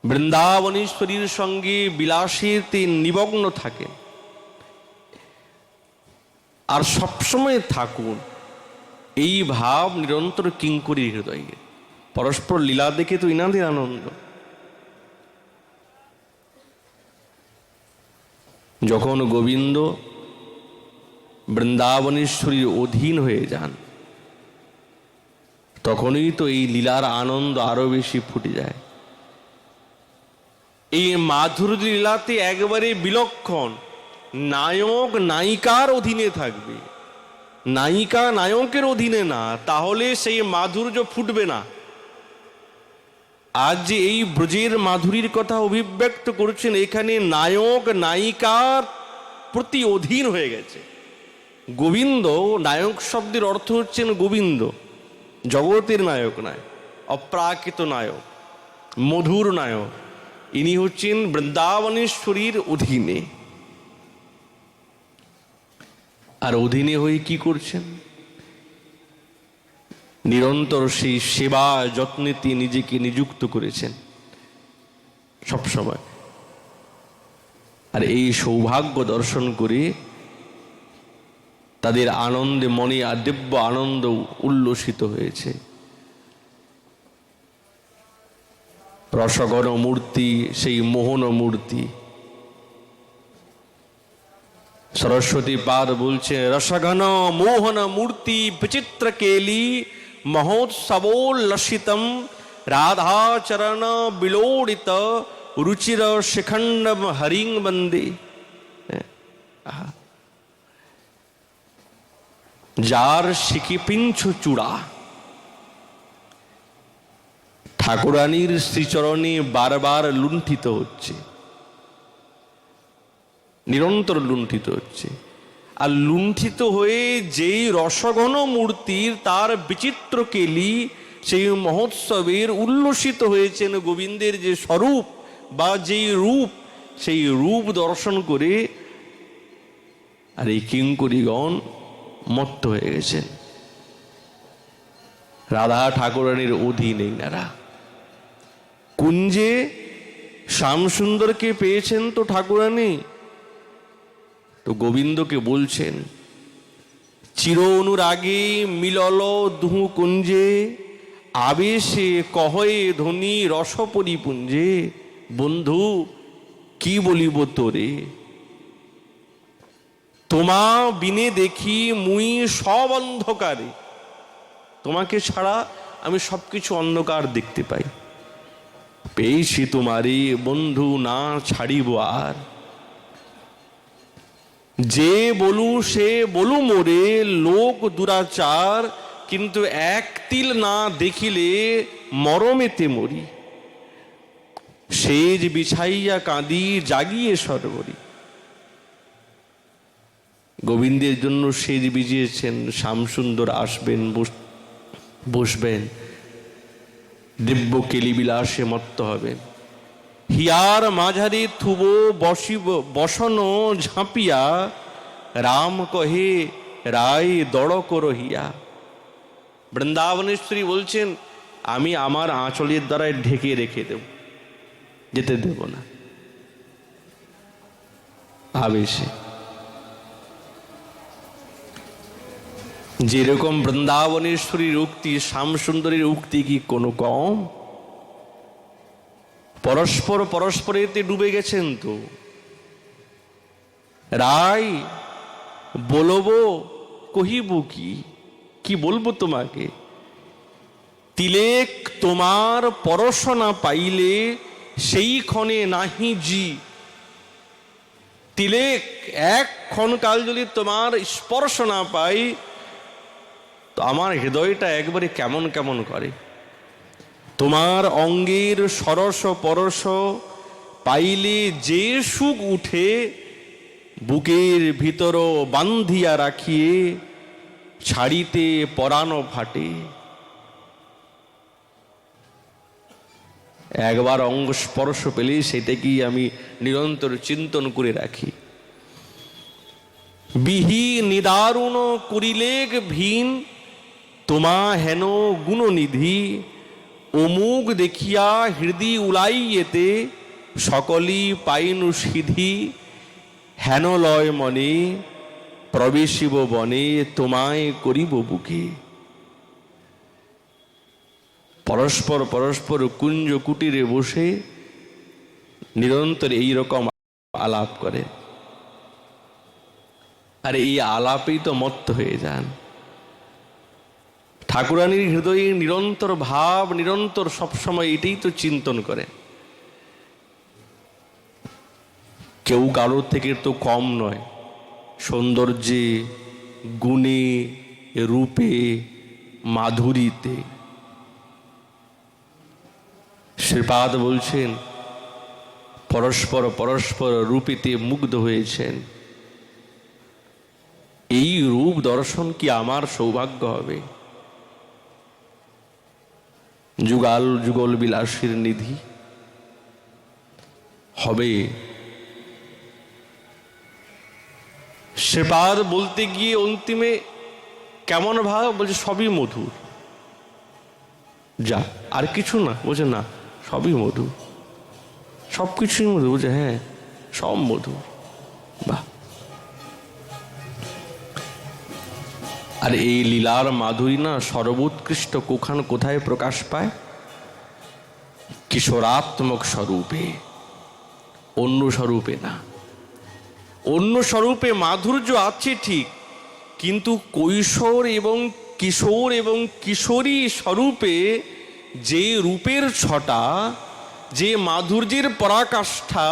[SPEAKER 1] বৃন্দাবনেশ্বরীর সঙ্গে বিলাসেতে নিমগ্ন থাকেন। আর সবসময় থাকুন এই ভাব নিরন্তর কিঙ্করীর হৃদয়ে। পরস্পর লীলা দেখে তো ইনাদের আনন্দ। যখন গোবিন্দ বৃন্দাবনেশ্বরীর অধীন হয়ে যান, তখনই তো এই লীলার আনন্দ আরো বেশি ফুটে যায়। এই মাধুরী লীলাতে একবারে বিলক্ষণ। নায়ক নায়িকার অধীনে থাকবে, নায়িকা নায়কের অধীনে না, তাহলে সেই মাধুর্য ফুটবে না। আজ যে এই ব্রজের মাধুরীর কথা অভিব্যক্ত করছেন, এখানে নায়ক নায়িকার প্রতি অধীন হয়ে গেছে। গোবিন্দ, নায়ক শব্দের অর্থ হচ্ছেন গোবিন্দ, জগতের নায়ক নয়, অপ্রাকৃত নায়ক, মধুর নায়ক। ইনি হচ্ছেন বৃন্দাবনেশ্বরীর অধীনে। আর অধীনে হয়ে কি করছেন? নিরন্তর সেই সেবা যত্নেতে নিজেকে নিযুক্ত করেছেন সবসময়। আর এই সৌভাগ্য দর্শন করে তাদের আনন্দে মনে দিব্য আনন্দ উল্লসিত হয়েছে। রসঘন মূর্তি, সেই মোহন মূর্তি। সরস্বতী পাদ বলছে, রসঘন মোহন মূর্তি বিচিত্র কেলি মহোৎসবোল্লসিতম রাধাচরণ বিলোড়িত রুচির শিখণ্ডম হরিং বন্দে। যার শিখিপিঞ্ছ চূড়া, ঠাকুরানীর শ্রীচরণে বারবার লুণ্ঠিত হচ্ছে, নিরন্তর লুণ্ঠিত হচ্ছে। আর লুণ্ঠিত হয়ে যেই রসঘন মূর্তির তার বিচিত্র কেলি, সেই মহোৎসবের উল্লসিত হয়েছেন গোবিন্দের যে স্বরূপ বা যেই রূপ, সেই রূপ দর্শন করে আর এই কিঙ্করীগণ মত্ত হয়ে গেছেন। রাধা ঠাকুরানীর অধীনে এনারা কুঞ্জে শ্যামসুন্দরকে পেয়েছেন তো ঠাকুরানী, তো গোবিন্দকে বলছেন, চির অনুরাগে মিলল দুহু কুঞ্জে আবেশে কহয়ে ধ্বনি রস পরিপুঞ্জে। বন্ধু কি বলিব তোরে, তোমা বিনে দেখি মুই সব অন্ধকারে। তোমাকে ছাড়া আমি সবকিছু অন্ধকার দেখতে পাই। পেয়েছি তোমারে বন্ধু না ছাড়িব আর। যে বলু সে বলু মোরে লোক দুরাচার, কিন্তু এক তিল না দেখিলে মরমেতে মরি। সেজ বিছাইয়া কাঁদি জাগিয়ে সরবরি। গোবিন্দের জন্য সেজ বিজিয়েছেন, শ্যামসুন্দর আসবেন, বসবেন, দিব্য কেলি বিলাসে মত্ত হবেন। হিয়ার মাঝারে থুব বসিব বসন ঝাঁপিয়া, রাম কহে রায় দড় করো হিয়া। বৃন্দাবনেশ্বরী বলছেন, আমি আমার আঁচলের দ্বারায় ঢেকে রেখে দেব, যেতে দেব না। আবেশে যেরকম বৃন্দাবনেশ্বরীর উক্তি, শ্যামসুন্দরীর উক্তি কি কোনো কম? পরস্পর পরস্পরেতে ডুবে গেছেন তো। রায় বলবো কহিব কি, কি বলবো তোমাকে? তিলেক তোমার পরশ না পাইলে সেই ক্ষণে নাহি জি। তিলেক এক ক্ষণকাল যদি তোমার স্পর্শ না পাই, তো আমার হৃদয়টা একবারে কেমন কেমন করে। তোমার অঙ্গের সরস পরশ পাইলে যে সুখ উঠে, বুকের ভিতর বান্ধিয়া রাখিয়ে ছাড়িতে পরাণ ফাটে। একবার অঙ্গ স্পর্শ পেলে সেটাকেই আমি নিরন্তর চিন্তন করে রাখি। বিহি নিদারুণ করিলেক ভিন তোমা হেন গুণনিধি, অমুক দেখিয়া হৃদি উলাইয়েতে সকলই পাইনু সিধি, হেন লয় মনে প্রবেশিব বনে তোমায় করিব বুকে। পরস্পর পরস্পর কুঞ্জ কুটিরে বসে নিরন্তর এই রকম আলাপ করে, আর এই আলাপেই তো মত্ত হয়ে যান। ঠাকুরানীর হৃদয়ে নিরন্তর ভাব, নিরন্তর সবসময় এটাই তো চিন্তন করে। কেউ কারোর থেকে তো কম নয়, সৌন্দর্যে, গুণে, রূপে, মাধুরীতে। শ্রীপাদ বলছেন পরস্পর পরস্পর রূপেতে মুগ্ধ হয়েছেন। এই রূপ দর্শন কি আমার সৌভাগ্য হবে? যুগাল যুগল বিলাসীর নিধি হবে। শ্রীপাদ বলতে গিয়ে অন্তিমে কেমন ভাব বলছে, সবই মধুর। যা আর কিছু না, বলছে না সবই মধুর, সব কিছুই মধুর। বলছে হ্যাঁ সব মধুর। বাহ! আর এই লীলার মাধুরী না সর্বোৎকৃষ্ট কোথায় প্রকাশ পায়? কিশোরাত্মক স্বরূপে, অন্য স্বরূপে না। অন্য স্বরূপে মাধুর্য আছে ঠিক, কিন্তু কৈশোর এবং কিশোর এবং কিশোরী স্বরূপে যে রূপের ছটা, যে মাধুর্যের পরাকাষ্ঠা,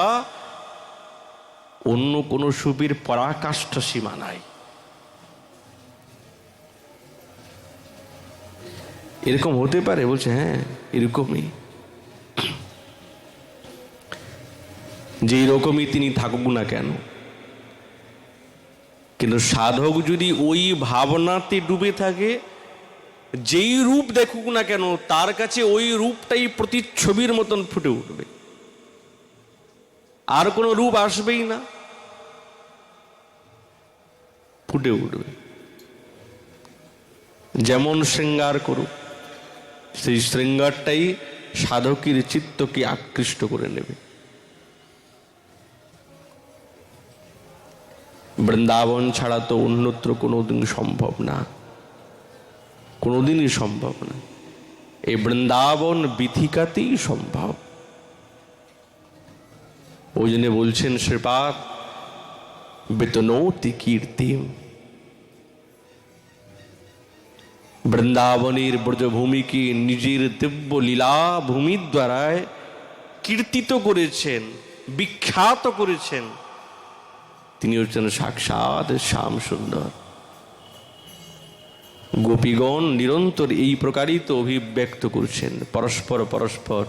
[SPEAKER 1] অন্য কোন সুপের পরাকাষ্ঠা সীমা নাই। এরকম হতে পারে? বলছে হ্যাঁ এরকমই। যে রকমই তিনি থাকুক না কেন, কিন্তু সাধক যদি ওই ভাবনাতে ডুবে থাকে, যেই রূপ দেখুক না কেন তার কাছে ওই রূপটাই প্রতিচ্ছবির মতন ফুটে উঠবে, আর কোনো রূপ আসবেই না, ফুটে উঠবে। যেমন শৃঙ্গার করুক, সেই শৃঙ্গারটাই সাধকের চিত্তকে আকৃষ্ট করে নেবে। বৃন্দাবন ছাড়া তো অন্যত্র কোনোদিন সম্ভব না, কোনোদিনই সম্ভব না। এই বৃন্দাবন বিথিকাতেই সম্ভব। ওই জন্য বলছেন শ্রীপাদ, বেতনৌতি কীর্তিম। বৃন্দাবনের ব্রজভূমিকে নিজের দিব্য লীলা ভূমির দ্বারায় কীর্তিত করেছেন, বিখ্যাত করেছেন। তিনি হচ্ছেন সাক্ষাৎ শ্যাম সুন্দর। গোপীগণ নিরন্তর এই প্রকারই তো অভিব্যক্ত করছেন পরস্পর পরস্পর।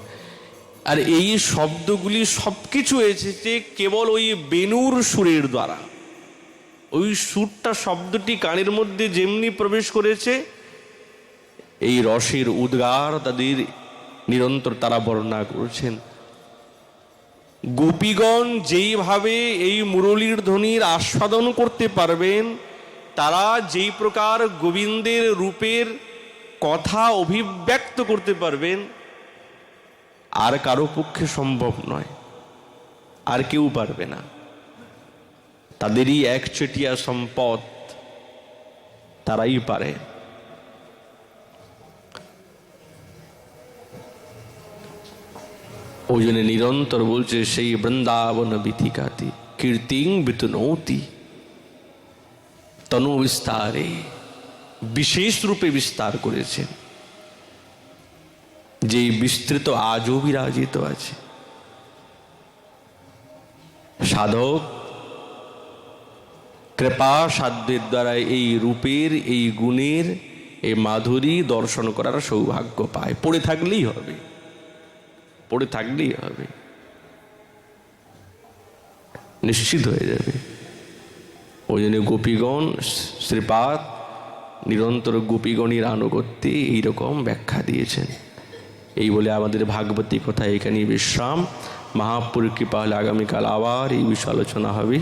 [SPEAKER 1] আর এই শব্দগুলি সবকিছু এসেছে কেবল ওই বেণুর সুরের দ্বারা। ওই সুরটা, শব্দটি কানের মধ্যে যেমনি প্রবেশ করেছে, এই রসের উদ্গার তাদের নিরন্তর তারা বর্ণনা করছেন। গোপীগণ যেইভাবে এই মুরলীর ধ্বনির আস্বাদন করতে পারবেন, তারা যেই প্রকার গোবিন্দের রূপের কথা অভিব্যক্ত করতে পারবেন, আর কারো পক্ষে সম্ভব নয়, আর কেউ পারবে না। তাদেরই একচেটিয়া সম্পদ, তারাই পারে। ওই জন্য নিরন্তর বলছে সেই বৃন্দাবন বিথিকাতি কীর্তিং বিতনৌতি তনু বিস্তারে, বিশেষ রূপে বিস্তার করেছেন, যে বিস্তৃত আজও বিরাজিত আছে। সাধক কৃপা সাধ্যের দ্বারা এই রূপের, এই গুণের, এই মাধুরী দর্শন করার সৌভাগ্য পায়। পড়ে থাকলেই হবে, পড়ে থাকলেই হবে, নিশ্চিত হয়ে যাবে। ওই জন্য গোপীগণ শ্রীপাদ নিরন্তর গোপীগণের আনুগত্যে এইরকম ব্যাখ্যা দিয়েছেন। এই বলে আমাদের ভাগবতী কথা এখানেই বিশ্রাম। মহাপুর কৃপা হলে আগামীকাল আবার এই বিষয়ে আলোচনা হবে।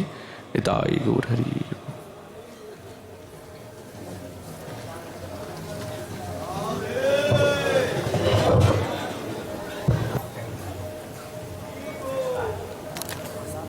[SPEAKER 1] তাই গৌর হরি।